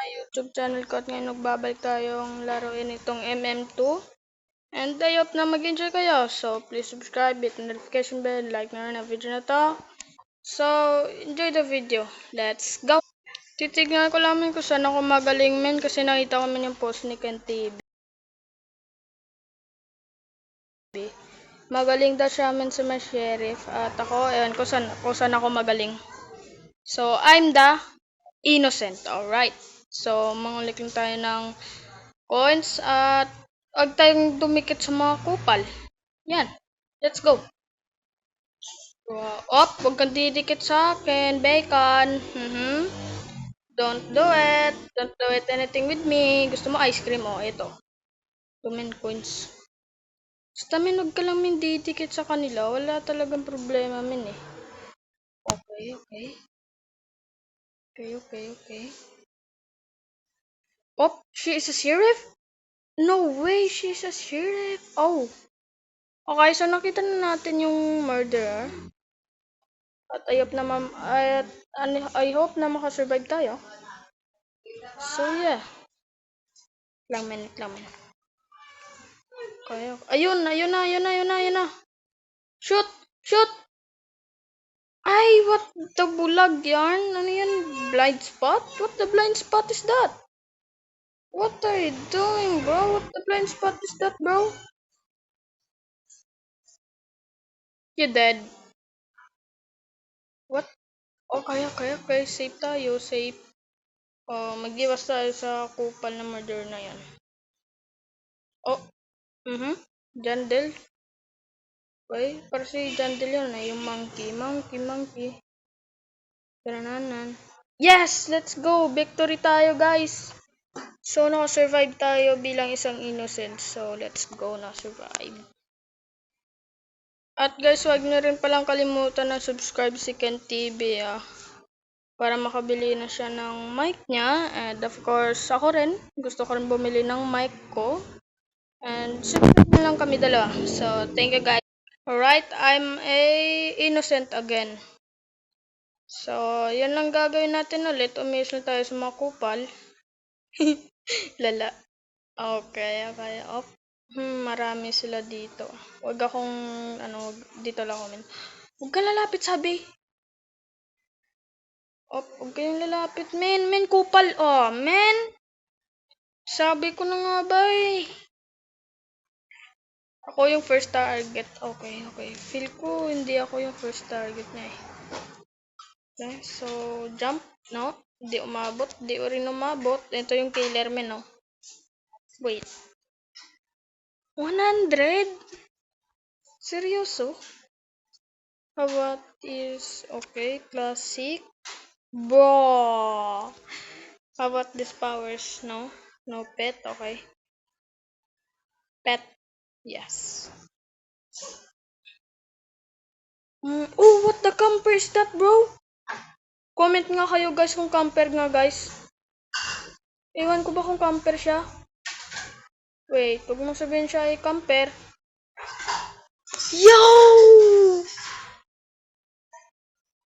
YouTube channel ko at ngayon nagbabalik tayong laruin itong MM2. And I hope na mag-enjoy kayo. So, please subscribe, hit the notification bell, like na rin ang video na to. So, enjoy the video. Let's go! Titignan ko lamang kung saan ako magaling men kasi nakita ko man yung post ni Ken TV. Magaling daw siya men sa mga sheriff at ako, ewan kung saan ako magaling. So, I'm the innocent. Alright. So, mangulik lang tayo ng coins at huwag tayong dumikit sa mga kupal. Yan. Let's go. Huwag kang didikit sa akin. Bacon. Don't do it. Don't do it anything with me. Gusto mo ice cream? Oh, ito. 2 coins. Basta huwag ka lang min didikit sa kanila. Wala talagang problema min eh. Okay. Oh, she is a sheriff? No way, she's a sheriff. Oh. Okay, so nakita na natin yung murderer. At I hope na makasurvive tayo. So yeah. Lang minute. Okay. Ayun na. Shoot! Ay, what the bulag yarn? Ano yan? Blind spot? What the blind spot is that? What are you doing, bro? What the blind spot is that, bro? You dead. What? Okay. Safe tayo. Safe. Mag-iwas tayo sa kupal na murder na yan. Oh. Jandel. Okay. Para si Jandel yun eh. Yung monkey. Taranan. Yes! Let's go! Victory tayo, guys! So, naka-survive tayo bilang isang innocent. So, let's go na survive. At guys, huwag nyo rin palang kalimutan na subscribe si Ken TV para makabili na siya ng mic niya. And of course, ako rin. Gusto ko rin bumili ng mic ko. And subscribe na lang kami dalawa. So, thank you guys. Alright, I'm a innocent again. So, yun lang gagawin natin ulit. Umiwas na tayo sa mga kupal. Lala. Okay. Marami sila dito. Huwag akong, dito lang ako. Huwag ka lalapit, sabi. Huwag kayong lalapit, men. Kupal. Oh, men. Sabi ko na nga ba eh. Ako yung first target. Okay. Feel ko hindi ako yung first target niya eh. Okay, so, jump. No? Hindi umabot. Hindi rin umabot. Ito yung killer men, no? Wait. 100? Seryoso? What is... Okay, classic. Bro! How about these powers? No? No pet? Okay. Pet. Yes. Oh, what the camper is that, bro? Comment nga kayo, guys, kung camper nga, guys. Ewan ko ba kung camper siya? Wait, huwag mo sabihin siya ay camper. Yo!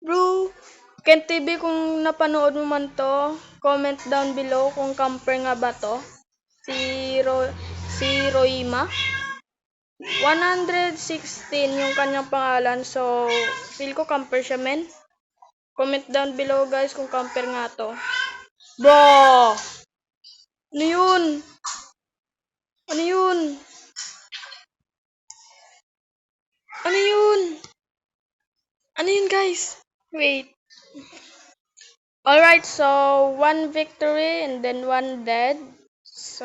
Bro, Ken TV, kung napanood mo man to, comment down below kung camper nga ba to. Si Roima. 116 yung kanyang pangalan. So, feel ko camper siya, men. Comment down below, guys, kung camper nga to. Bro! Ano yun? Ano yun, guys? Wait. Alright, so 1 victory and then 1 dead. So,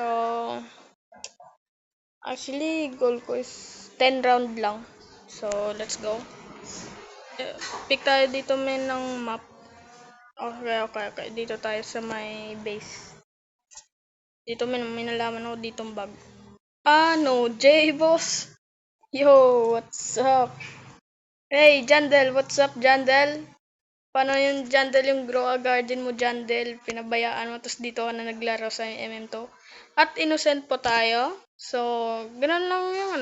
actually, goal ko is 10 round lang. So, let's go. Pick tayo dito men ng map. Okay. Dito tayo sa my base. Dito men, may nalaman ako ditong bug. No, J-Boss. Yo, what's up? Hey, Jandel, what's up, Jandel? Paano yung Jandel, yung grow a garden mo, Jandel? Pinabayaan mo, tapos dito ka na naglaro sa MM2. At innocent po tayo. So, ganun lang yung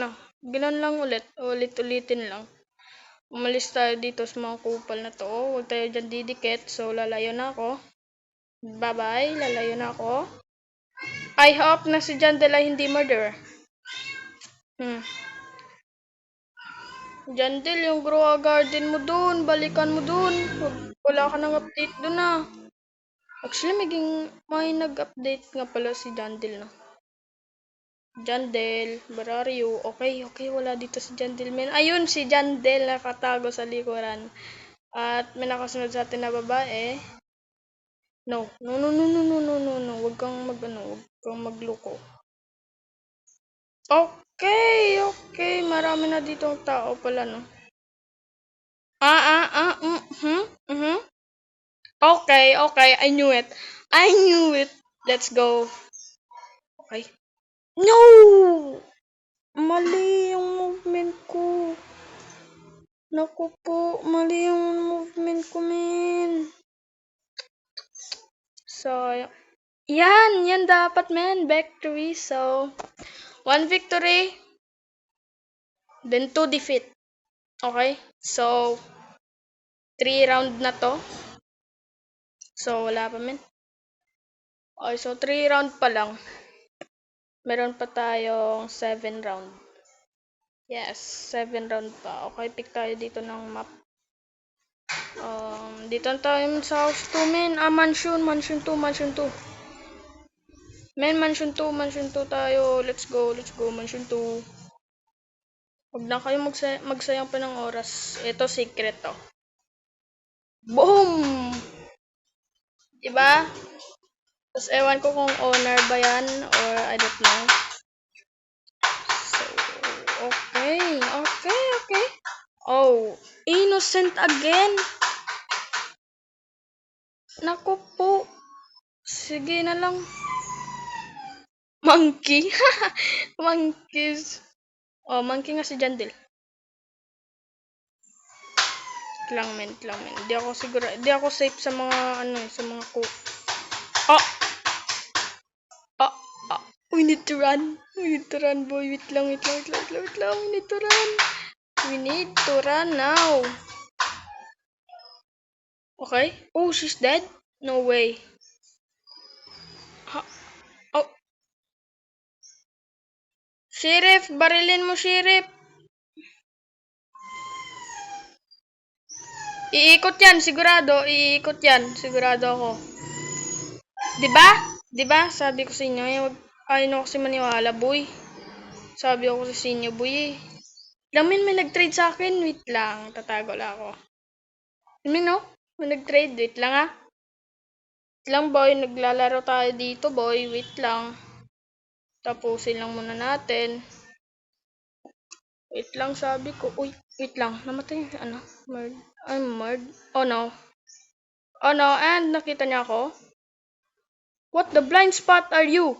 ganun lang ulit-ulitin lang. Umalis tayo dito sa mga kupal na to. Huwag tayo dyan didikit. So, lalayo na ako. Bye-bye. Lalayo na ako. I hope na si Jandel ay hindi murderer. Jandel, yung grow garden mo dun. Balikan mo dun. Wala ka nang update dun ah. Actually, may nag-update nga pala si Jandel na. Jandel, where are you? Okay, wala dito si Jandel, men. Ayun, si Jandel nakatago sa likuran. At may nakasunod sa atin na babae. No. Huwag kang magloko. Okay. Marami na dito ang tao pala, no? Okay. I knew it. Let's go. Okay. No! Mali yung movement ko. Naku po, mali yung movement ko, men. So, yan dapat, men. Victory. So, 1 victory, then 2 defeat. Okay? So, 3 round na to. So, wala pa, men. Okay, so 3 round pa lang. Meron pa tayong 7 round. Yes, 7 round pa. Okay, pick tayo dito ng map. Dito tayo sa house 2, men. Mansion 2. Men, mansion 2 tayo. Let's go, mansion 2. Huwag na kayo magsayang pa ng oras. Ito, secret to. Boom! Diba? Tapos, ewan ko kung owner ba yan or I don't know. So, okay. Oh, innocent again. Naku po. Sige na lang. Monkey. Monkeys. Oh, monkey nga si Jandel. Lang men. Di ako safe sa mga sa mga we need to run, boy. Wait lang. We need to run. We need to run now. Okay. Oh, she's dead? No way. Oh. Sheriff, barilin mo, Sheriff. Iikot yan, sigurado. Sigurado ako. Diba? Sabi ko sa inyo, ayaw na kasi maniwala, boy. Sabi ako sa inyo, boy. Lamin, may nag-trade sa akin. Wait lang, tatago lang ako. May nag-trade. Wait lang ah. Wait lang, boy. Naglalaro tayo dito, boy. Wait lang. Tapusin lang muna natin. Wait lang, sabi ko. Uy, wait lang. Namatay yung Murd. Oh no, and nakita niya ako. What the blind spot are you?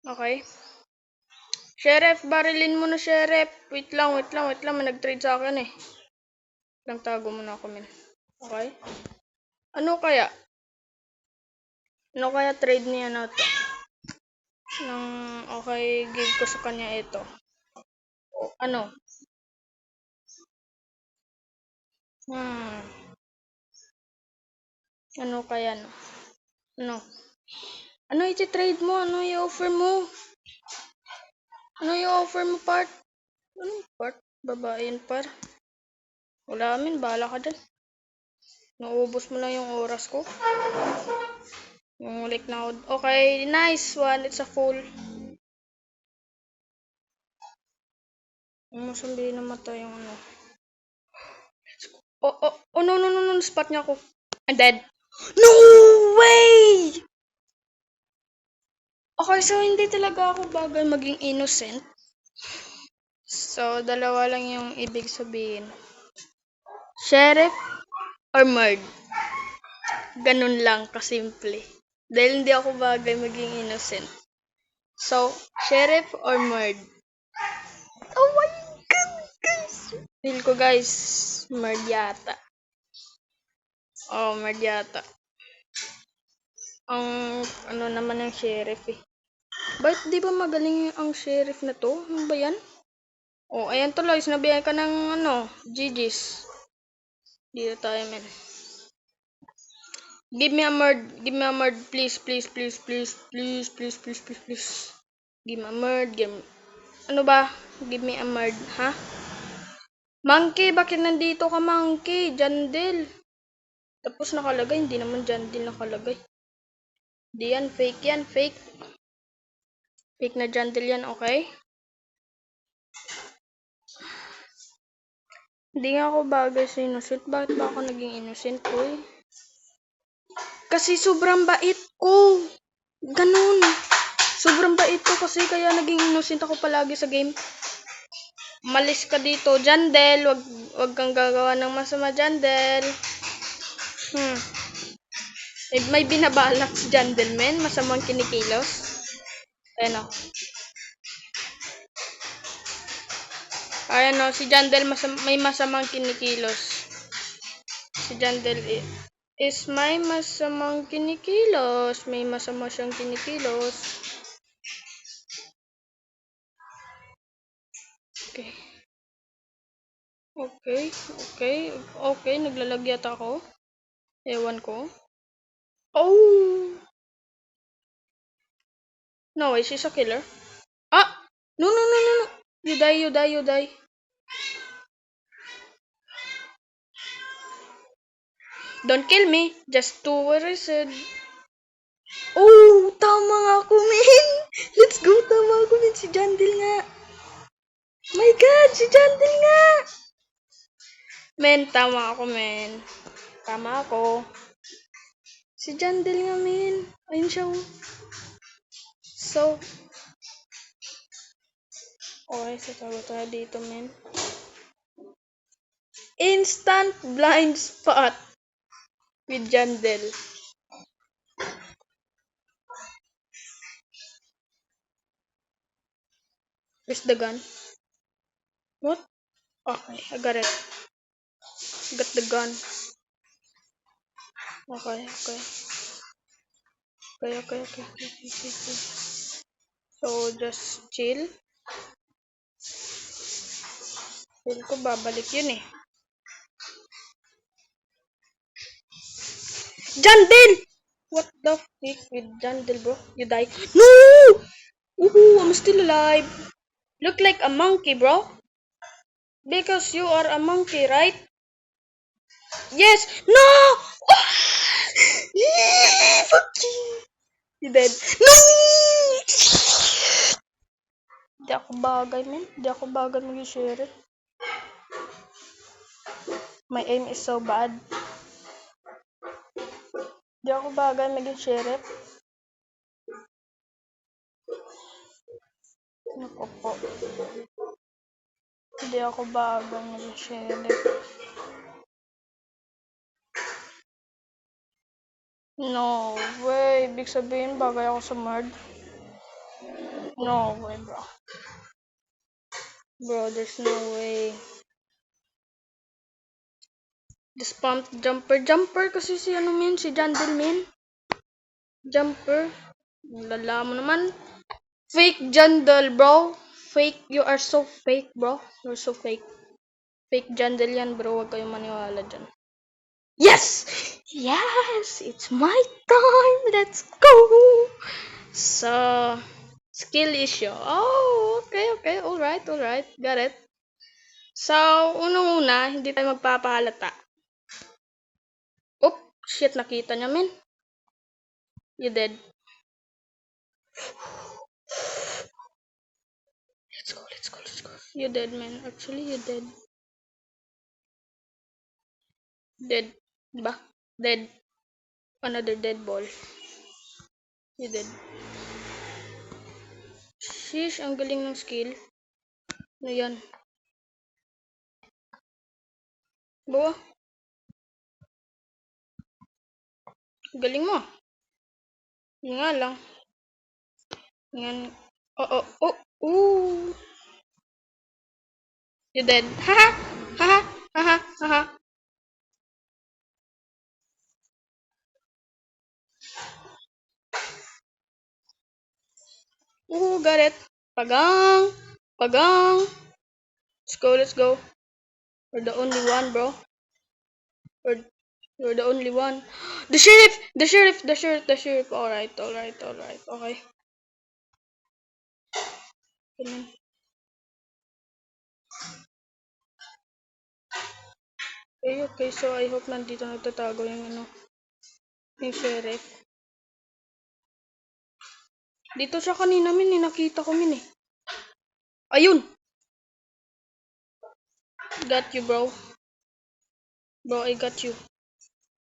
Okay. Sheriff, barilin mo na, Sheriff. Wait lang. May nag-trade sa akin eh. Lang tago muna ako, men. Okay. Ano kaya trade niya na to? Okay, give ko sa kanya ito. Ano? Ano kaya no? Ano iti-trade mo? Ano i-offer mo? Part? Anong part? Babae yan, par. Wala amin, bahala ka dyan. Naubos mo lang yung oras ko. Ngulik na ako. Okay, nice one. It's a full. Sabihin na mata yung Oh, no. Spot niya ako. I'm dead. No way! Okay, so hindi talaga ako bagay maging innocent. So, dalawa lang yung ibig sabihin. Sheriff or Murd? Ganun lang, kasimple. Dahil hindi ako bagay maging innocent. So, Sheriff or Murd? Oh my God, guys! Feel ko, guys, Murd yata. Oh, Murd yata. Ang naman ng sheriff eh. Bakit di ba magaling ang sheriff na to? Ano ba yan? Oh, ayan tuloy. Sinabihan ka ng GG's. Dito tayo, men. Give me a murd. Give me a murd. Please, please, please, please, please, please, please, please, please. Give me a murd. Ano ba? Give me a murd, ha? Monkey, bakit nandito ka, Monkey? Jandel. Tapos nakalagay, hindi naman Jandel nakalagay. Di yan, fake yan, fake. Fake na Jandel yan, okay? Hindi nga ako bagay sa innocent. Bakit ba ako naging innocent, boy? Kasi sobrang bait ko. Ganun. Sobrang bait ko kasi kaya naging innocent ako palagi sa game. Malis ka dito, Jandel. Wag kang gagawa ng masama, Jandel. May binabalak si Jandel, men. Masamang kinikilos. Ayan o. Ayan o, si Jandel may masamang kinikilos. Si Jandel is may masamang kinikilos. May masama siyang kinikilos. Okay. Okay. Naglalagyat ako. Ewan ko. Oh! No way, she's a killer. Ah! No. You die. Don't kill me. Just do what I said. Oh! Tama nga ako, men! Let's go! Tama ako, men. Si Jandel nga. My God! Si Jandel nga! Men, tama ako, men. Tama ako. Si Jandel nga, men. Ayun siya. So, okay, so tayo dito, men. Instant blind spot with Jandel. Where's the gun? What? Okay, I got it. Got the gun. Okay. So, just chill. Feel ko babalik yun eh. Jandel! What the fuck with Jandel, bro? You die. No! Woohoo! I'm still alive. Look like a monkey, bro. Because you are a monkey, right? Yes! No! Fuck you! You dead. No! Di ako bagay, man. Di ako bagay mag-share. My aim is so bad. Di ako bagay maging sheriff. Naku po. Di ako bagay maging sheriff. No way. Ibig sabihin bagay ako sa murd. No way, bro. Bro, there's no way. Just pump jumper kasi si ano min, si Jandel min. Jumper. Lala mo naman. Fake Jandel, bro. Fake. You are so fake, bro. You're so fake. Fake Jandel yan, bro. Huwag kayong maniwala dyan. Yes! Yes! It's my time! Let's go! So, skill issue. Oh, okay. Alright. Got it. So, unang-una, hindi tayo magpapahalata. Oh, shit. Nakita niya, men. You dead. Let's go. You dead, man. Actually, you dead. Dead. Diba? Dead. Another dead ball. You dead. Sheesh, ang galing ng skill. Ano yan? Bawa. Galing mo. Yun nga lang. Yan. Oh. Ooh. You dead. Haha. Ooh, got it. Pagang. Let's go. We're the only one, bro. You're the only one. The sheriff! The sheriff! The sheriff! The sheriff! Alright, alright, alright. Okay. Ganun. Okay, okay. So, I hope nandito nagtatago yung ano, yung sheriff. Dito siya kanina, min. Nakita ko, min, eh. Ayun! Got you, bro. Bro, I got you.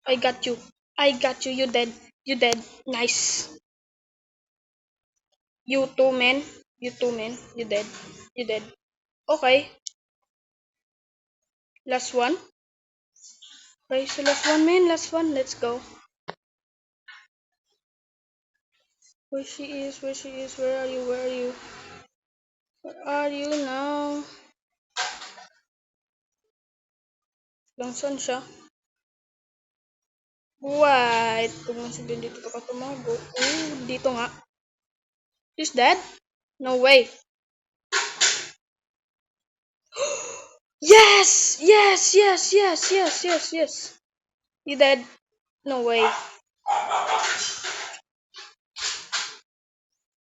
I got you. I got you. You dead. You dead. Nice. You too, man. You too, man. You dead. You dead. Okay. Last one. Okay, so last one, man. Last one. Let's go. Where she is? Where she is? Where are you? Where are you? Where are you now? Langsan siya. Wait. Kung sabihin dito ka tumago. Dito nga. She's dead? No way. Yes! Yes! Yes! Yes! Yes! Yes! Yes! You dead? No way.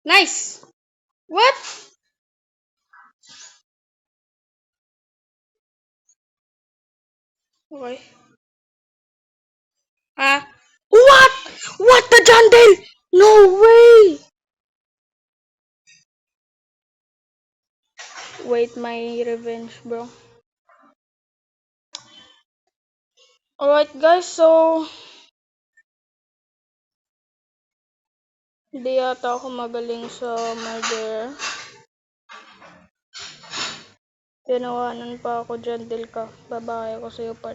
Nice! What? Okay. Ah? What? What the Jandel? No way! Wait, my revenge, bro. Alright, guys, so hindi yata ako magaling sa murder. Tinawanan pa ako dyan, ka. Babae ako sa'yo, part.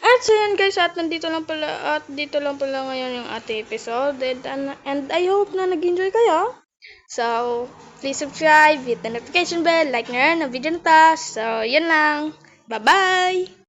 At so yan guys, at nandito lang pala, at dito lang pala ngayon yung ating episode. And I hope na nag-enjoy kayo. So, please subscribe, hit the notification bell, like na rin ang video na to. So, yan lang. Bye-bye!